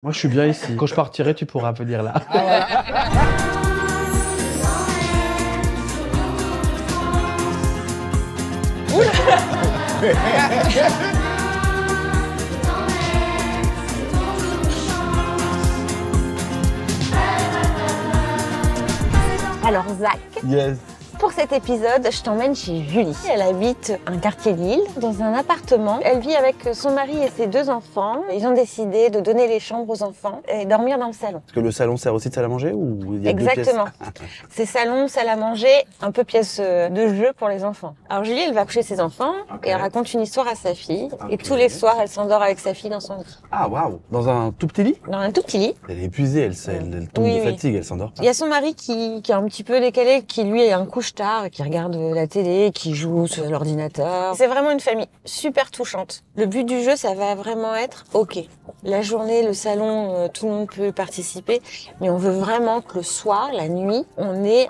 Moi, je suis bien ici. Quand je partirai, tu pourras venir là. Alors Zach, Yes. pour cet épisode, je t'emmène chez Julie. Elle habite un quartier de Lille, dans un appartement. Elle vit avec son mari et ses 2 enfants. Ils ont décidé de donner les chambres aux enfants et dormir dans le salon. Est-ce que le salon sert aussi de salle à manger ou il y a Exactement. 2 pièces? C'est salon, salle à manger, un peu pièce de jeu pour les enfants. Alors Julie, elle va coucher ses enfants et elle raconte une histoire à sa fille. Et tous les soirs, elle s'endort avec sa fille dans son lit. Ah, waouh. Dans un tout petit lit? Dans un tout petit lit. Elle est épuisée, elle tombe Oui, de oui. fatigue, elle s'endort pas. Il y a son mari qui est un petit peu décalé, qui lui est un couche-tard, qui regarde la télé, qui joue sur l'ordinateur. C'est vraiment une famille super touchante. Le but du jeu, ça va vraiment être, ok, la journée, le salon, tout le monde peut participer, mais on veut vraiment que le soir, la nuit, on ait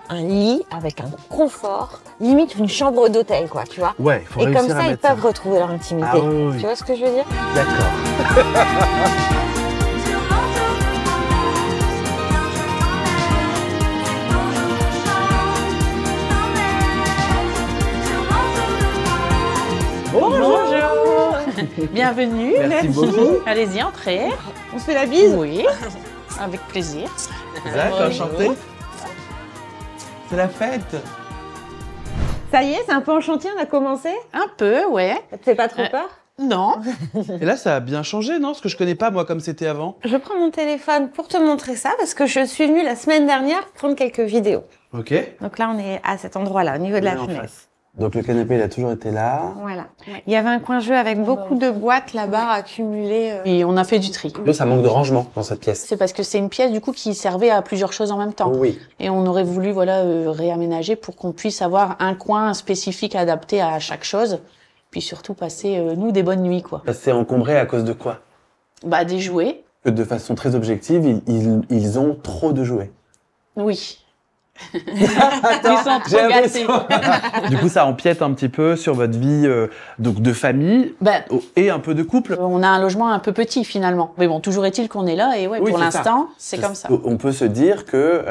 un lit avec un confort, limite une chambre d'hôtel, quoi, tu vois. Ouais, il faut Et réussir comme ça, à ils mettre peuvent retrouver leur intimité. Ah oui, oui. Tu vois ce que je veux dire? D'accord. Bonjour. Bienvenue. Merci beaucoup. Allez-y, entrez. On se fait la bise? Oui, avec plaisir. Zach, Bonjour. enchanté. C'est la fête. Ça y est, c'est un peu en chantier, on a commencé? Un peu, ouais. Ça te fait pas trop peur? Non. Et là, ça a bien changé, non? Parce que je connais pas, moi, comme c'était avant. Je prends mon téléphone pour te montrer ça parce que je suis venue la semaine dernière prendre quelques vidéos. Ok. Donc là, on est à cet endroit-là, au niveau de la On est en fenêtre. face. Donc le canapé, il a toujours été là. Voilà. Il y avait un coin jeu avec beaucoup de boîtes là-bas accumulées. Et on a fait du tri. Là, ça manque de rangement dans cette pièce. C'est parce que c'est une pièce du coup qui servait à plusieurs choses en même temps. Oui. Et on aurait voulu réaménager pour qu'on puisse avoir un coin spécifique adapté à chaque chose. Puis surtout passer nous des bonnes nuits quoi. C'est encombré à cause de quoi? Bah des jouets. Que de façon très objective, ils ont trop de jouets. Oui. Attends, Ils sont trop gâtés. Du coup, ça empiète un petit peu sur votre vie donc de famille Ben, et un peu de couple. on a un logement un peu petit finalement. Mais bon, toujours est-il qu'on est là et ouais, Oui, pour c'est ça. l'instant, c'est comme ça. On peut se dire que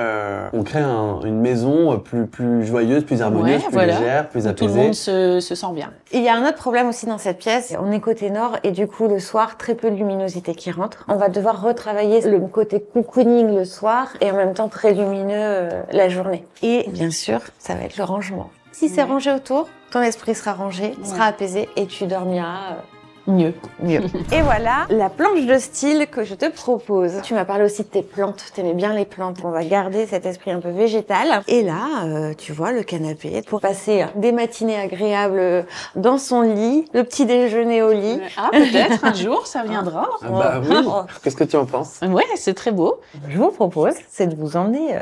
on crée une maison plus joyeuse, plus harmonieuse, Ouais, plus voilà. légère, plus Tout le apaisée. monde se sent bien. Il y a un autre problème aussi dans cette pièce. On est côté nord et du coup, le soir, très peu de luminosité qui rentre. On va devoir retravailler le côté cocooning le soir et en même temps très lumineux la journée. Et bien sûr, ça va être le rangement. Si c'est rangé autour, ton esprit sera rangé, sera apaisé et tu dormiras Mieux. mieux. Et voilà la planche de style que je te propose. Tu m'as parlé aussi de tes plantes. T'aimais bien les plantes. On va garder cet esprit un peu végétal. Et là, tu vois, le canapé pour passer des matinées agréables dans son lit, le petit déjeuner au lit. Ah, peut-être un jour, ça viendra. Ah bah oui. Qu'est-ce que tu en penses? Ouais, c'est très beau. Je vous propose, c'est de vous emmener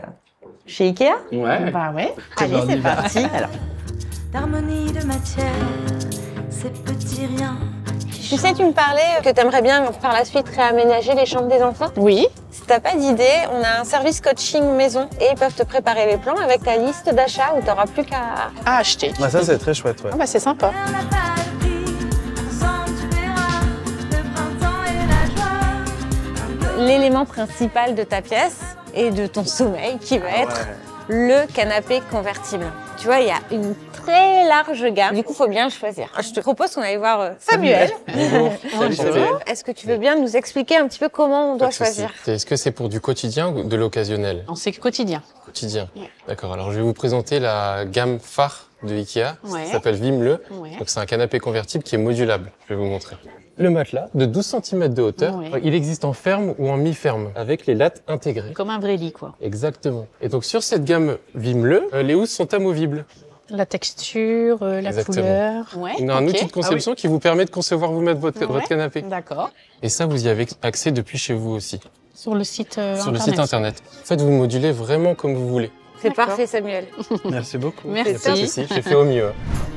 chez Ikea. Ouais. Bah ouais. Allez, c'est parti. Alors, D'harmonie de matière, ces petits riens. tu sais, tu me parlais que t'aimerais bien par la suite réaménager les chambres des enfants. Oui. Si t'as pas d'idée, on a un service coaching maison et ils peuvent te préparer les plans avec ta liste d'achats où t'auras plus qu'à... À acheter. Bah ça, c'est très chouette, ouais. Ah bah c'est sympa. Elle n'a pas de prix, ensemble tu verras le printemps et la joie. L'élément principal de ta pièce et de ton sommeil qui va être le canapé convertible. Tu vois, il y a une très large gamme. Du coup, faut bien le choisir. Je te propose qu'on aille voir Samuel. Salut, Samuel. Est-ce que tu veux bien nous expliquer un petit peu comment on doit Pas de souci. choisir? Est-ce que c'est pour du quotidien ou de l'occasionnel? Non, c'est quotidien. Quotidien. D'accord, alors je vais vous présenter la gamme phare de Ikea. Ouais. Ça s'appelle Vimle. Ouais. Donc c'est un canapé convertible qui est modulable. Je vais vous montrer. Le matelas de 12 cm de hauteur, Ouais. il existe en ferme ou en mi-ferme avec les lattes intégrées. Comme un vrai lit, quoi. Exactement. Et donc sur cette gamme Vimle, les housses sont amovibles. La texture, la Exactement. couleur. Ouais. On a un ok. outil de conception qui vous permet de concevoir vous-même votre Ouais. canapé. D'accord. Et ça, vous y avez accès depuis chez vous aussi, Sur le site sur le site internet. En fait, vous modulez vraiment comme vous voulez. C'est D'accord. parfait, Samuel. Merci beaucoup. Pas de Merci. souci, j'ai fait au mieux.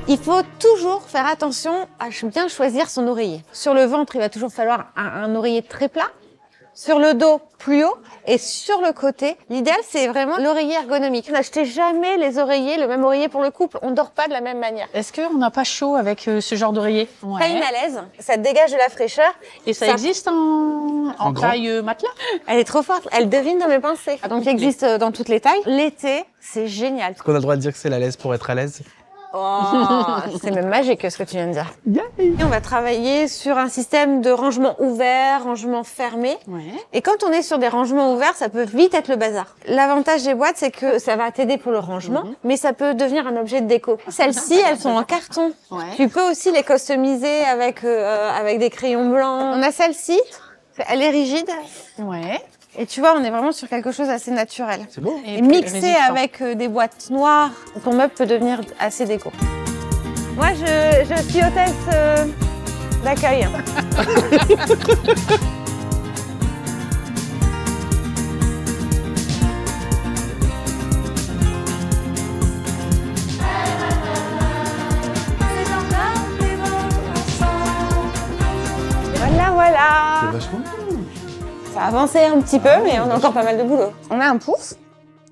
Il faut toujours faire attention à bien choisir son oreiller. Sur le ventre, il va toujours falloir un oreiller très plat. sur le dos plus haut et sur le côté. L'idéal, c'est vraiment l'oreiller ergonomique. N'achetez jamais les oreillers, le même oreiller pour le couple. On dort pas de la même manière. Est-ce qu'on n'a pas chaud avec ce genre d'oreiller? Taille malaise, ça dégage de la fraîcheur. Et ça existe en grand taille matelas? Elle est trop forte, elle devine dans mes pensées. Donc, il existe dans toutes les tailles. L'été, c'est génial. Est-ce qu'on a le droit de dire que c'est la laisse pour être à l'aise? Oh, c'est même magique ce que tu viens de dire. Et on va travailler sur un système de rangement ouvert, rangement fermé. Ouais. Et quand on est sur des rangements ouverts, ça peut vite être le bazar. L'avantage des boîtes, c'est que ça va t'aider pour le rangement, mais ça peut devenir un objet de déco. Celles-ci, elles sont en carton. Ouais. Tu peux aussi les customiser avec des crayons blancs. On a celle-ci, elle est rigide. Ouais. Et tu vois, on est vraiment sur quelque chose d'assez naturel. C'est beau. Et mixé avec des boîtes noires, ton meuble peut devenir assez déco. Moi, je suis hôtesse d'accueil. C'est encore plus beau ensemble. Voilà. C'est vachement bien. Ça a avancé un petit peu, mais on a encore pas mal de boulot. On a un pouce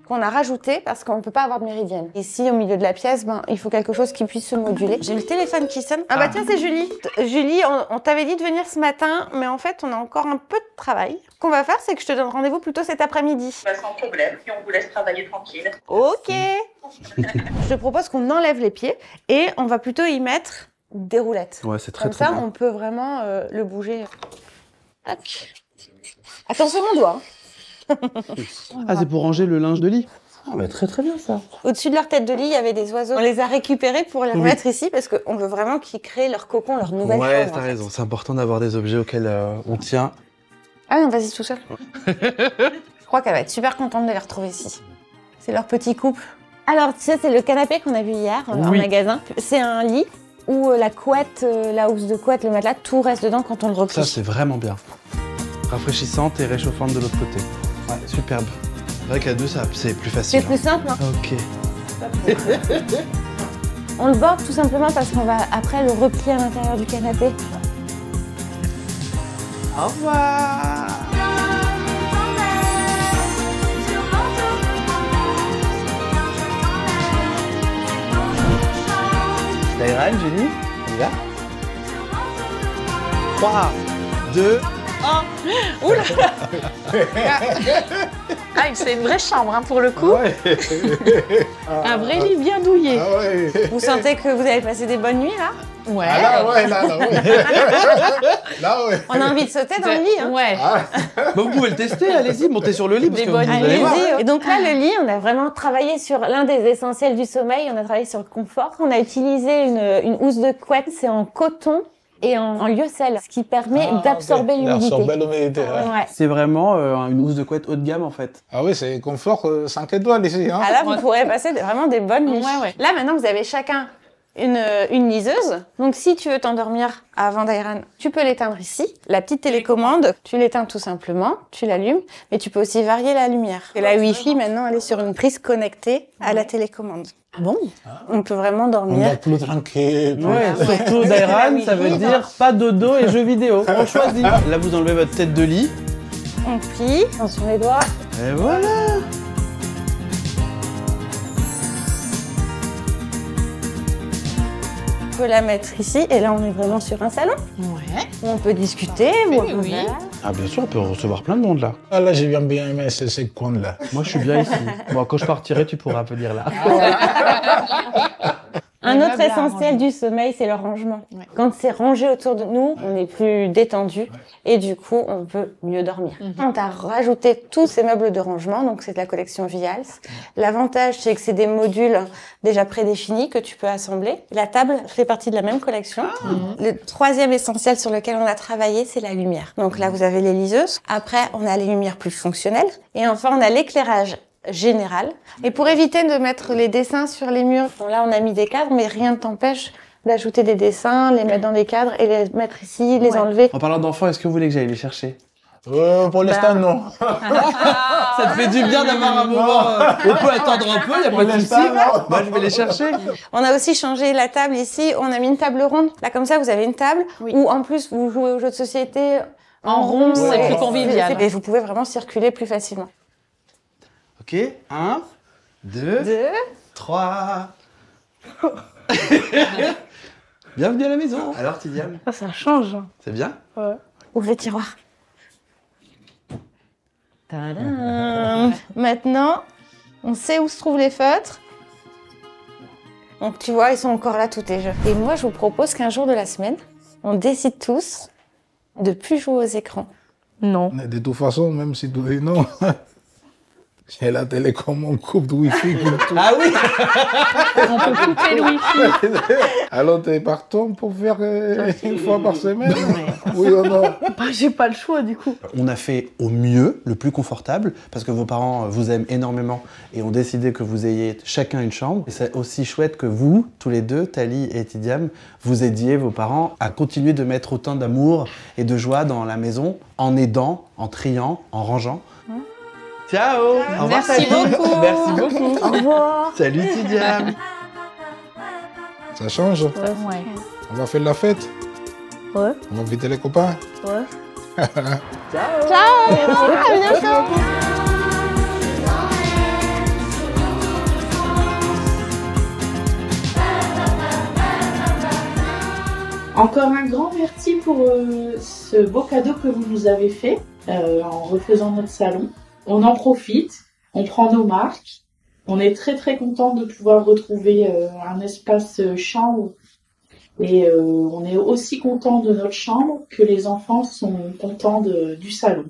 qu'on a rajouté parce qu'on ne peut pas avoir de méridienne. Ici, au milieu de la pièce, il faut quelque chose qui puisse se moduler. J'ai le téléphone qui sonne. Ah bah tiens, c'est Julie. Julie, on t'avait dit de venir ce matin, mais en fait, on a encore un peu de travail. Ce qu'on va faire, c'est que je te donne rendez-vous plutôt cet après-midi. Bah, sans problème, puis on vous laisse travailler tranquille. Ok. Je te propose qu'on enlève les pieds et on va plutôt y mettre des roulettes. Ouais, c'est très Comme très ça, bien. on peut vraiment le bouger. Tac. Attention mon doigt. Ah, c'est pour ranger le linge de lit. Ah, bah très très bien ça. Au-dessus de leur tête de lit, il y avait des oiseaux. On les a récupérés pour les remettre ici parce qu'on veut vraiment qu'ils créent leur cocon, leur nouvelle Ouais, chambre. t'as en fait. raison. C'est important d'avoir des objets auxquels on tient. Ah non, vas-y tout seul. Je crois qu'elle va être super contente de les retrouver ici. C'est leur petit couple. Alors, ça, c'est le canapé qu'on a vu hier en Oui. magasin. C'est un lit où la couette, la housse de couette, le matelas, tout reste dedans quand on le replie. Ça, c'est vraiment bien. Rafraîchissante et réchauffante de l'autre côté. Ouais, superbe. C'est vrai qu'à deux, ça, c'est plus facile. C'est plus simple, hein. Ok. On le borde tout simplement parce qu'on va après le replier à l'intérieur du canapé. Au revoir. Dairan, Jenny, on y va 3, 2, Ah, c'est une vraie chambre, hein, pour le coup. Un vrai lit bien douillet. Ah ouais. Vous sentez que vous avez passé des bonnes nuits là? Ouais. Ah là, ouais, là, ouais. Là, ouais. On a envie de sauter dans le lit, hein? Ouais. Bah, vous pouvez le tester, allez-y, montez sur le lit parce Des que bonnes vous allez voir. Allez-y. Et donc là, le lit, on a vraiment travaillé sur l'un des essentiels du sommeil. On a travaillé sur le confort. On a utilisé une housse de couette, c'est en coton et en lyocell, ce qui permet d'absorber l'humidité. Absorber l'humidité, ouais. Ouais. C'est vraiment une housse de couette haut de gamme en fait. Ah oui, c'est confort 5 étoiles ici, hein. Ah là, vous pourrez passer vraiment des bonnes nuits. Ouais, ouais. Là, maintenant, vous avez chacun une liseuse. Donc, si tu veux t'endormir avant Dairan, tu peux l'éteindre ici. La petite télécommande, tu l'éteins tout simplement, tu l'allumes, mais tu peux aussi varier la lumière. Et la Wi-Fi, maintenant, elle est sur une prise connectée à la télécommande. Ah bon? On peut vraiment On dormir. est plus tranquille. plus- Ouais, surtout Dairan, ça veut dire pas dodo et jeux vidéo. On choisit. Là, vous enlevez votre tête de lit. On plie. Attention les doigts. Et voilà. On peut la mettre ici. Et là, on est vraiment sur un salon Ouais. où on peut discuter. boire un oui. verre. Ah, bien sûr, on peut recevoir plein de monde là. Ah là, j'ai bien aimé ces coins-là. Moi, je suis bien ici. Bon, quand je partirai, tu pourras venir là. Un Le autre meuble à essentiel ranger. du sommeil, c'est le rangement. Ouais. Quand c'est rangé autour de nous, on est plus détendu et du coup, on peut mieux dormir. On t'a rajouté tous ces meubles de rangement, donc c'est de la collection Vials. L'avantage, c'est que c'est des modules déjà prédéfinis que tu peux assembler. La table fait partie de la même collection. Le troisième essentiel sur lequel on a travaillé, c'est la lumière. Donc là, vous avez les liseuses. Après, on a les lumières plus fonctionnelles. Et enfin, on a l'éclairage général. Et pour éviter de mettre les dessins sur les murs, bon, là on a mis des cadres, mais rien ne t'empêche d'ajouter des dessins, les mettre dans des cadres et les mettre ici, les enlever. En parlant d'enfants, est-ce que vous voulez que j'aille les chercher? Pour l'instant, non. Ça te fait du bien d'avoir un moment. On peut attendre un peu, y a pas de souci. Moi, je vais les chercher. On a aussi changé la table ici, on a mis une table ronde. Là comme ça, vous avez une table où en plus vous jouez aux jeux de société. En rond, c'est Ouais. plus convivial. Et vous pouvez vraiment circuler plus facilement. Ok, 1, 2, 3. Bienvenue à la maison. Alors, Tidiane, Ça change. c'est bien? Ouvre les tiroirs. Tadam. Maintenant, on sait où se trouvent les feutres. Donc tu vois, ils sont encore là, tous tes jeux. Et moi, je vous propose qu'un jour de la semaine, on décide tous de plus jouer aux écrans. Non. Mais de toute façon, même si tu dis non, j'ai la télécommande coupe de Wi-Fi. Ah oui. On peut couper le wifi. Alors, t'es partant pour faire une fois par semaine? Oui ou non? Bah, j'ai pas le choix du coup. On a fait au mieux, le plus confortable, parce que vos parents vous aiment énormément et ont décidé que vous ayez chacun une chambre. Et c'est aussi chouette que vous, tous les deux, Thalie et Tidiane, vous aidiez vos parents à continuer de mettre autant d'amour et de joie dans la maison en aidant, en triant, en rangeant. Ciao. Au revoir, Merci Thalie. beaucoup. Merci beaucoup. Au revoir. Salut Tidiane. Ça change? Ouais. On va faire la fête? Ouais. On va inviter les copains? Ouais. Ciao. À bientôt. Encore un grand merci pour ce beau cadeau que vous nous avez fait en refaisant notre salon. On en profite, on prend nos marques. On est très très content de pouvoir retrouver un espace chambre et on est aussi content de notre chambre que les enfants sont contents du salon.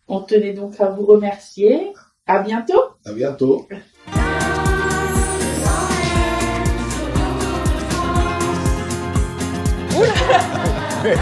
On tenait donc à vous remercier. À bientôt. À bientôt. Oula.